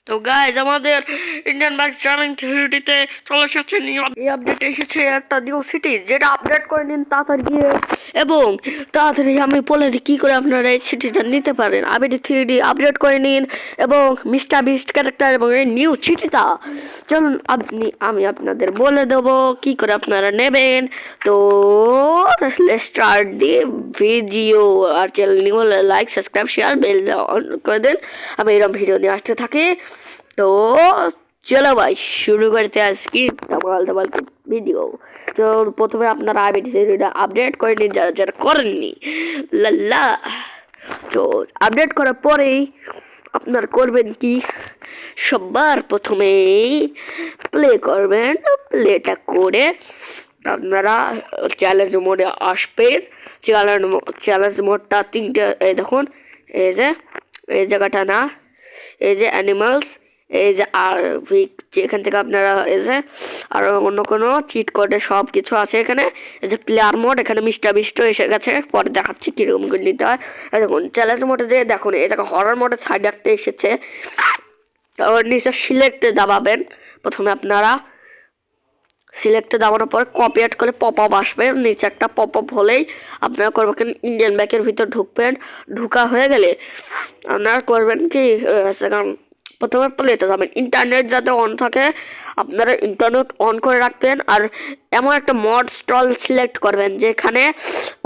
তো গাইজ আমাদের Indian bike driving থিওরিটিতে চলে এসেছে এই আপডেট এসেছে একটা নিউ সিটি, যেটা আপডেট করে নিন তাড়াতাড়ি গিয়ে। এবং তাড়াতাড়ি আমি বলে দিই কী করে আপনারা এই সিটিটা নিতে পারেন। আপডেট থিওরিটি আপডেট করে নিন এবং মিস্টার বিস্ট ক্যারেক্টার এবং এই নিউ সিটিটা চলুন আমি আপনাদের বলে দেবো কী করে আপনারা নেবেন। তো স্টার্ট দি ভিডিও। আর চ্যানেল নিউ হলে like subscribe share bell on করে দেন, আমি এরকম ভিডিও নিয়ে আসতে থাকি। তো চলো ভাই শুরু করতে আজকে ধমাল ভিডিও। তো প্রথমে আপনারা আপডেট করে নিন যারা যারা করেননি লাল্লা। তো আপডেট করার পরেই আপনার করবেন কি, সবার প্রথমেই প্লে করবেন। প্লেটা করে আপনারা চ্যালেঞ্জ মোডে আসবেন। চ্যালেঞ্জ মোডটা তিনটে, এই দেখুন, এই যে এই জায়গাটা না, এই যে অ্যানিমালস, এই যে আর এখান থেকে আপনারা এই যে আর অন্য কোনো চিট কোডে সব কিছু আছে এখানে। এই যে প্লেয়ার মোড, এখানে মিস্টার বিস্ট এসে গেছে, পরে দেখাচ্ছি কীরকম করে নিতে হয়। দেখুন চ্যালেঞ্জ মোডে যে দেখুন এই জায়গায় হরার মোডে সাইড একটা এসেছে, ওর নিচে সিলেক্টে দাবাবেন। প্রথমে আপনারা সিলেক্টে দাবানোর পর কপিয়েট করে পপ আপ আসবে, নিচে একটা পপ আপ হলেই আপনারা করবেন ইন্ডিয়ান ব্যাকের ভিতর ঢুকবেন। ঢুকা হয়ে গেলে আপনারা করবেন কি, প্রথমে প্লেতে যাবেন। ইন্টারনেট যাতে অন থাকে আপনারা ইন্টারনেট অন করে রাখবেন। আর এমন একটা মড স্টল সিলেক্ট করবেন যেখানে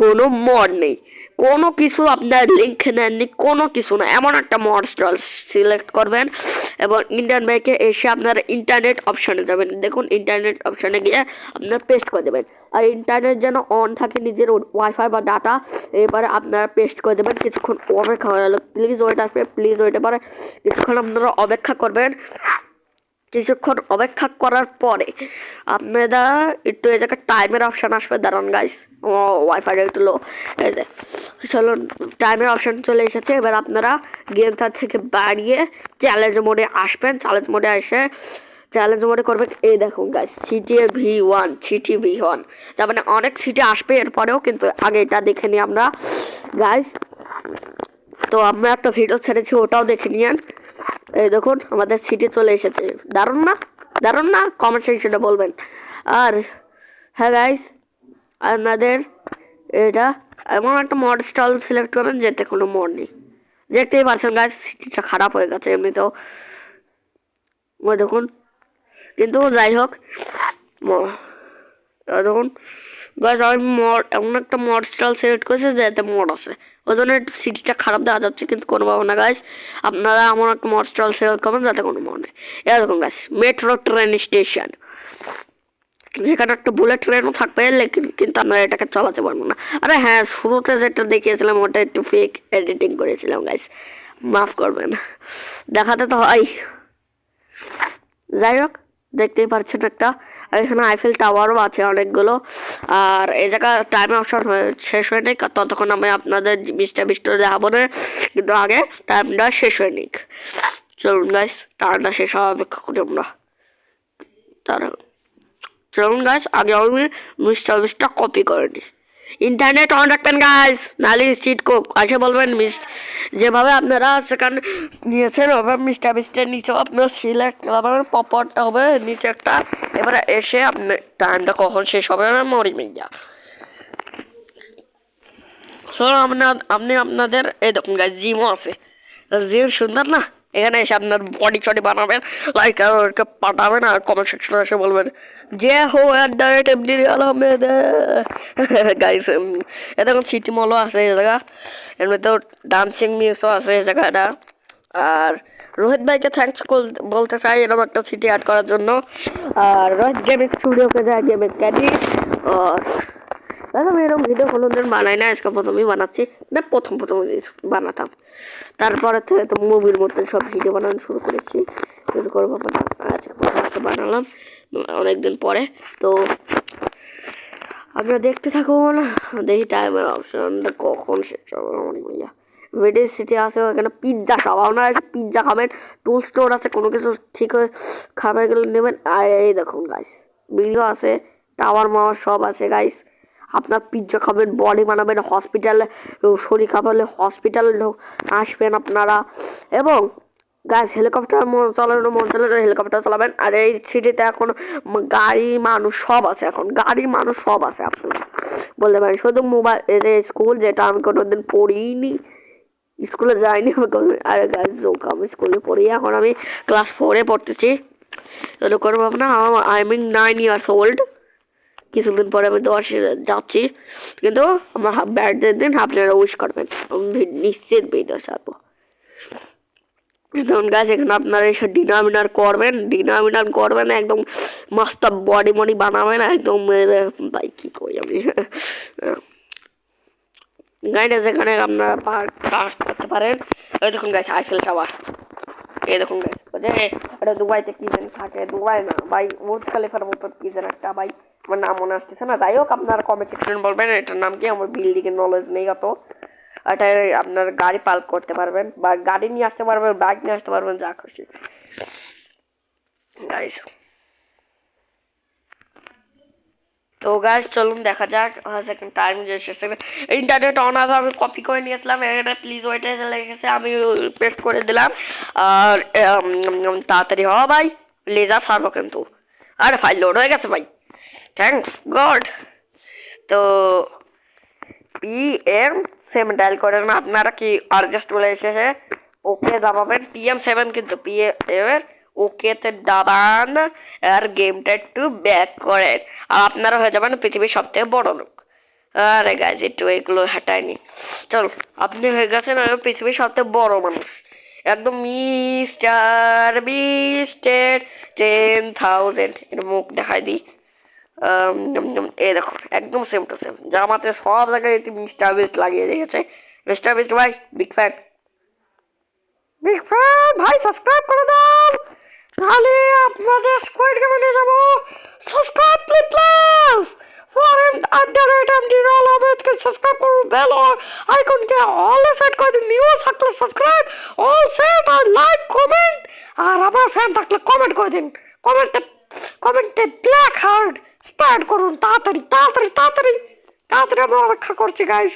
কোনো মড নেই, কোনো কিছু আপনার লিঙ্ক নেননি, কোনো কিছু না, এমন একটা মড স্টল সিলেক্ট করবেন। এবং ইন্ডিয়ান ব্যাংকে এসে আপনারা ইন্টারনেট অপশানে যাবেন। দেখুন ইন্টারনেট অপশানে গিয়ে আপনারা পেস্ট করে দেবেন। আর ইন্টারনেট যেন অন থাকে নিজের ওয়াইফাই বা ডাটা, এবারে আপনারা পেস্ট করে দেবেন। কিছুক্ষণ অপেক্ষা হয়ে গেল, প্লিজ ওয়েট আসবে, প্লিজ ওয়েট। এবারে কিছুক্ষণ আপনারা অপেক্ষা করবেন। কিছুক্ষণ অপেক্ষা করার পরে আপনারা একটু এই জায়গায় টাইমের অপশান আসবে, দাঁড়ান গাইস, ওয়াইফাইটা একটু লো। এই যে চলুন টাইমের অপশান চলে এসেছে। এবার আপনারা গেমটার থেকে বাড়িয়ে চ্যালেঞ্জ মোডে আসবেন। চ্যালেঞ্জ মোডে এসে চ্যালেঞ্জ মোডে করবেন। এই দেখুন গাইস, সিটি V1 তার মানে অনেক সিটি আসবে এরপরেও, কিন্তু আগে এটা দেখে নিই আমরা গাইস। তো আমরা একটা ভিডিও ছেড়েছি, ওটাও দেখে নিয়েন। এই দেখুন আমাদের সিটি চলে এসেছে, দারুণ না, দারুণ না? কমেন্ট সেকশনে বলবেন। আর হ্যাঁ গাইস, আপনাদের এটা এমন একটা মড স্টল সিলেক্ট করবেন যেতে কোনো মড নেই। দেখতেই পাচ্ছেন গাইস, সিটিটা খারাপ হয়ে গেছে এমনিতেও, ওই দেখুন। কিন্তু যাই হোক, দেখুন গাইস আমি এমন একটা মড স্টল সিলেক্ট করেছি যাতে মড আছে, ওই জন্য একটু সিটিটা খারাপ দেখা যাচ্ছে, কিন্তু কোনো ভাবে না গাইস। আপনারা এমন একটা মড স্টল সিলেক্ট করবেন যাতে কোনো মড নেই। এরকম গাইস মেট্রো ট্রেন স্টেশন, যেখানে একটা বুলেট ট্রেনও থাকবে, কিন্তু আমরা এটাকে চালাতে পারবো না। আরে হ্যাঁ, শুরুতে যেটা দেখিয়েছিলাম ওটা একটু ফেক এডিটিং করেছিলাম গাইস, মাফ করবেন, দেখাতে তো হয়। যাই হোক, দেখতেই পাচ্ছেন একটা, আর এখানে আইফেল টাওয়ারও আছে অনেকগুলো। আর এই জায়গা টাইম অপশন শেষ হয়নি, ততক্ষণ আমি আপনাদের মিস্টার বিস্ট দেখাবো না, কিন্তু আগে টাইমটা শেষ হয়নি। চলুন গাইস, টাইমটা শেষ হওয়া অপেক্ষা করি আমরা। তারা চলুন গাইস, আগে আমি মিস্টার বিস্টটা কপি করে নিই। ইন্টারনেট অন রাখবেন গাইস, নাহলে সিট কোক আসে বলবেন যেভাবে আপনারা সেখানে নিয়েছেন ওভাবে মিস্টার বিস্টের নিচেও আপনার সিলেক্ট করবেন, পপটা হবে নিচে একটা। এবারে এসে আপনার টাইমটা কখন শেষ হবে না মরি মেয়া। আপনি আপনাদের এই দেখুন গাইস, জিমও আছে, জিম সুন্দর না? এখানে এসে আপনার বডি চডি বানাবেন, লাইক ওকে পাঠাবেন আর কমেন্ট সেকশনে এসে বলবেন যে হো @MD আহমেদ গাইস। এ দেখুন সিটি মলও আছে এই জায়গা, এমনিতেও ডান্সিং মিউজও আছে এই জায়গাটা। আর রোহিত ভাইকে থ্যাঙ্কস বলতে চাই এরকম একটা সিটি অ্যাড করার জন্য। আর রোহিত গেমিং স্টুডিওকে যায় গেমের ক্যাডিট। আর আমি এরকম ভিডিও কোনোদিন বানাই না, আজকে প্রথমেই বানাচ্ছি, না প্রথম বানাতাম, তারপরে থেকে তো মুভির মধ্যে সব ভিডিও বানানো শুরু করেছি। শুরু করবো আজকে বানালাম অনেকদিন পরে। তো আপনারা দেখতে থাকুন, দেখি টাইমের অপশনটা কখন শেষ হবে। ভাইয়া ভেডি সিটি আছে, ওখানে পিৎজা সব আপনারা এসে পিৎজা খাবেন, টুল স্টোর আছে, কোনো কিছু ঠিক হয়ে খাবারগুলো নেবেন। আর এই দেখুন গাইস, ভিডিও আছে, টাওয়ার মাওয়ার সব আছে গাইস। আপনার পিৎজা খাবেন, বডি বানাবেন, হসপিটালে শরীর খারাপ হলে হসপিটালে আসবেন আপনারা। এবং গাছ হেলিকপ্টার মন চালানো হেলিকপ্টার চালাবেন। আর এই সিটিতে এখন গাড়ি মানুষ সব আছে, এখন গাড়ি মানুষ সব আছে আপনারা বলতে পারেন। শুধু মোবাইল এই যে স্কুল, যেটা আমি কোনোদিন পড়িনি, স্কুলে যাইনি আর গাছ যোগ আমি স্কুলে পড়ি, এখন আমি ক্লাস 4-এ পড়তেছি। তাহলে করবো না, আই মিন 9 ইয়ার্স ওল্ড। কিছুদিন পরে আমি 10 যাচ্ছি, কিন্তু আমার বার্থডে দিন আপনারা উইশ করবেন, আমি নিশ্চিত ভিডিও ছাড়বো। দেখুন গাছ এখানে আপনারা এসে ডিনামিনার করবেন একদম মস্ত বডি মডি বানাবেন একদম। ভাই কি কই আমি গাইডে যেখানে আপনারা পার্ক করতে পারেন। ওই দেখুন গাছ আইফেল টাওয়ার, এই দেখুন গাছ যে এটা দুবাইতে কি যেন থাকে, দুবাই না ভাই, বুর্জ খলিফার মতো কি যেন একটা, ভাই আমার নাম মনে আসতেছে না। যাই হোক আপনারা কমেন্ট সেকশন বলবেন এটার নাম কি, আমার বিল্ডিং এর নলেজ নেই অত। এটা আপনার গাড়ি পার্ক করতে পারবেন, বা গাড়ি নিয়ে আসতে পারবেন, বাইক নিয়ে আসতে পারবেন, যা খুশি গাইস। তো গাইস চলুন দেখা যাক। সেকেন্ড টাইম যে ইন্টারনেট অন আছে, আমি কপি করে নিয়েছিলাম, এখানে প্লিজ ওইটা লেগেছে, আমি পেস্ট করে দিলাম। আর তাড়াতাড়ি হ ভাই, লেজার ছাড়বো কিন্তু। আরে ফাইল লোড হয়ে গেছে ভাই, থ্যাংকস গড। তো PM7 ডায়াল করেন আপনারা, কি আর্জেস্ট বলে এসেছে, ওকে দাবাবেন PM7, কিন্তু PM ওকেতে দাবান আর গেমটা একটু ব্যাক করেন, আর আপনারা হয়ে যাবেন পৃথিবীর সবথেকে বড় লোক। আরে গাইজ একটু এগুলো হাঁটায়নি, চল আপনি হয়ে গেছেন পৃথিবীর সবথেকে বড় মানুষ, একদম মিস্টার বিস্টের 10,000। এর মুখ দেখাই দিই, এই দেখো একদম সেম টু সেম, যা আমাদের সব জায়গায় মিস্টার বিস্ট লাগিয়ে রেখেছে। মিস্টার বিস্ট ভাই বিগ ফ্যান ভাই, সাবস্ক্রাইব করে দাও, তাহলে আপনাদের স্কোয়াড গেমে নিয়ে যাবো। সাবস্ক্রাইব প্লিজ ফর @MD রোল আহমেদকে সাবস্ক্রাইব করুন, বেল আইকনকে অল সেট করে দিন, নিউ থাকলে সাবস্ক্রাইব অল সেট, আর লাইক কমেন্ট, আর আমার ফ্যান থাকলে কমেন্ট করে দিন, কমেন্টে ব্ল্যাক হার্ট স্প্রেড করুন, তাড়াতাড়ি তাড়াতাড়ি তাড়াতাড়ি তাড়াতাড়ি, আমরা অপেক্ষা করছি গাইস।